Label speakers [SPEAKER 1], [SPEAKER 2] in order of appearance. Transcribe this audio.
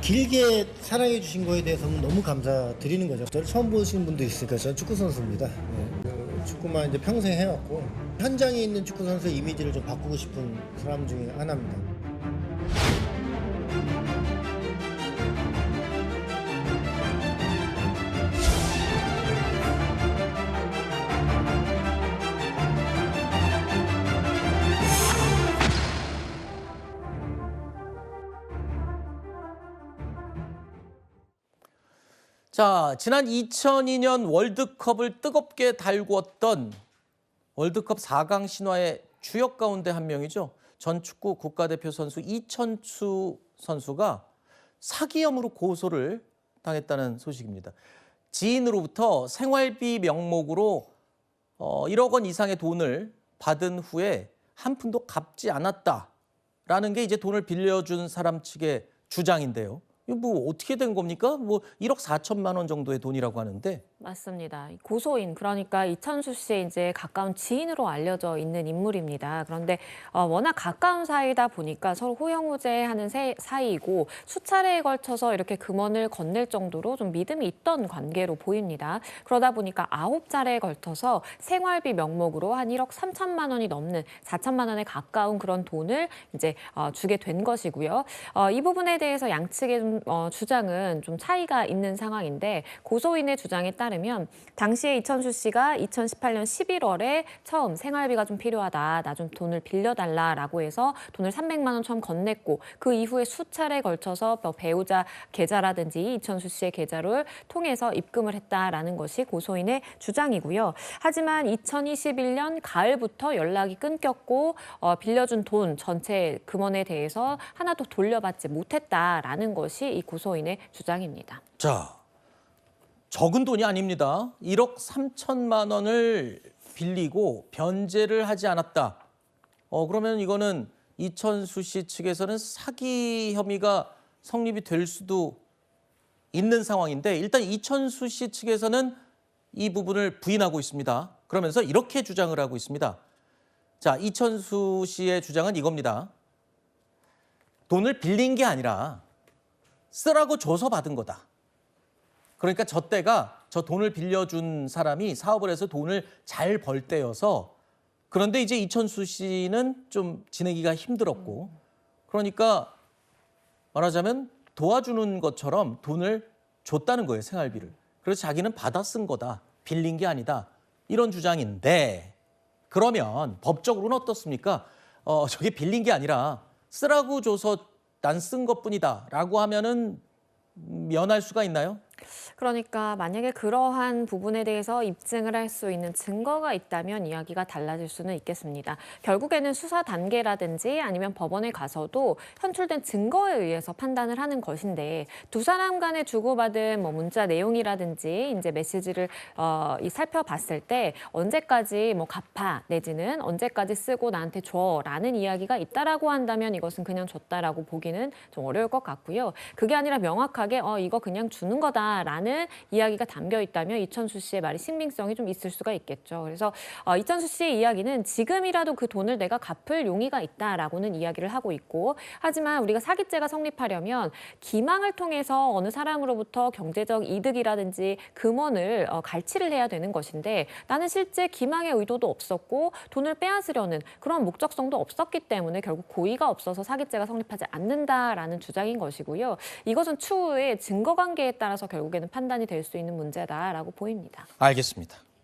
[SPEAKER 1] 길게 사랑해 주신 거에 대해서는 너무 감사드리는 거죠. 저를 처음 보시는 분도 있으니까 저는 축구 선수입니다. 축구만 이제 평생 해왔고 현장에 있는 축구 선수의 이미지를 좀 바꾸고 싶은 사람 중에 하나입니다.
[SPEAKER 2] 자, 지난 2002년 월드컵을 뜨겁게 달구었던 월드컵 4강 신화의 주역 가운데 한 명이죠. 전 축구 국가대표 선수 이천수 선수가 사기 혐의로 고소를 당했다는 소식입니다. 지인으로부터 생활비 명목으로 1억 원 이상의 돈을 받은 후에 한 푼도 갚지 않았다라는 게 이제 돈을 빌려준 사람 측의 주장인데요. 이거 뭐 어떻게 된 겁니까? 뭐 1억 4천만 원 정도의 돈이라고 하는데.
[SPEAKER 3] 맞습니다. 고소인, 그러니까 이천수 씨의 이제 가까운 지인으로 알려져 있는 인물입니다. 그런데 워낙 가까운 사이다 보니까 서로 호영호재하는 사이이고 수차례에 걸쳐서 이렇게 금원을 건넬 정도로 좀 믿음이 있던 관계로 보입니다. 그러다 보니까 9차례에 걸쳐서 생활비 명목으로 한 1억 3천만 원이 넘는 4천만 원에 가까운 그런 돈을 이제 주게 된 것이고요. 이 부분에 대해서 양측의 주장은 좀 차이가 있는 상황인데, 고소인의 주장에 따르면 당시에 이천수 씨가 2018년 11월에 처음 생활비가 좀 필요하다, 나 좀 돈을 빌려달라라고 해서 돈을 300만 원 처음 건넸고, 그 이후에 수차례에 걸쳐서 배우자 계좌라든지 이천수 씨의 계좌를 통해서 입금을 했다라는 것이 고소인의 주장이고요. 하지만 2021년 가을부터 연락이 끊겼고 빌려준 돈 전체 금원에 대해서 하나도 돌려받지 못했다라는 것이 이 고소인의 주장입니다.
[SPEAKER 2] 자, 적은 돈이 아닙니다. 1억 3천만 원을 빌리고 변제를 하지 않았다. 그러면 이거는 이천수 씨 측에서는 사기 혐의가 성립이 될 수도 있는 상황인데, 일단 이천수 씨 측에서는 이 부분을 부인하고 있습니다. 그러면서 이렇게 주장을 하고 있습니다. 자, 이천수 씨의 주장은 이겁니다. 돈을 빌린 게 아니라 쓰라고 줘서 받은 거다. 그러니까 저 때가 저 돈을 빌려준 사람이 사업을 해서 돈을 잘 벌 때여서, 그런데 이제 이천수 씨는 좀 지내기가 힘들었고, 그러니까 말하자면 도와주는 것처럼 돈을 줬다는 거예요, 생활비를. 그래서 자기는 받아 쓴 거다, 빌린 게 아니다, 이런 주장인데, 그러면 법적으로는 어떻습니까? 저게 빌린 게 아니라 쓰라고 줘서 난 쓴 것뿐이다 라고 하면은 면할 수가 있나요?
[SPEAKER 3] 그러니까 만약에 그러한 부분에 대해서 입증을 할 수 있는 증거가 있다면 이야기가 달라질 수는 있겠습니다. 결국에는 수사 단계라든지 아니면 법원에 가서도 현출된 증거에 의해서 판단을 하는 것인데, 두 사람 간에 주고받은 문자 내용이라든지 이제 메시지를 살펴봤을 때 언제까지 갚아 내지는 언제까지 쓰고 나한테 줘라는 이야기가 있다라고 한다면 이것은 그냥 줬다라고 보기는 좀 어려울 것 같고요. 그게 아니라 명확하게 이거 그냥 주는 거다라는 이야기가 담겨 있다면 이천수 씨의 말이 신빙성이 좀 있을 수가 있겠죠. 그래서 이천수 씨의 이야기는 지금이라도 그 돈을 내가 갚을 용의가 있다라고는 이야기를 하고 있고, 하지만 우리가 사기죄가 성립하려면 기망을 통해서 어느 사람으로부터 경제적 이득이라든지 금원을 갈취를 해야 되는 것인데, 나는 실제 기망의 의도도 없었고 돈을 빼앗으려는 그런 목적성도 없었기 때문에 결국 고의가 없어서 사기죄가 성립하지 않는다라는 주장인 것이고요. 이것은 추후에 증거관계에 따라서 결국에는 판단이 될 수 있는 문제다라고 보입니다.
[SPEAKER 2] 알겠습니다.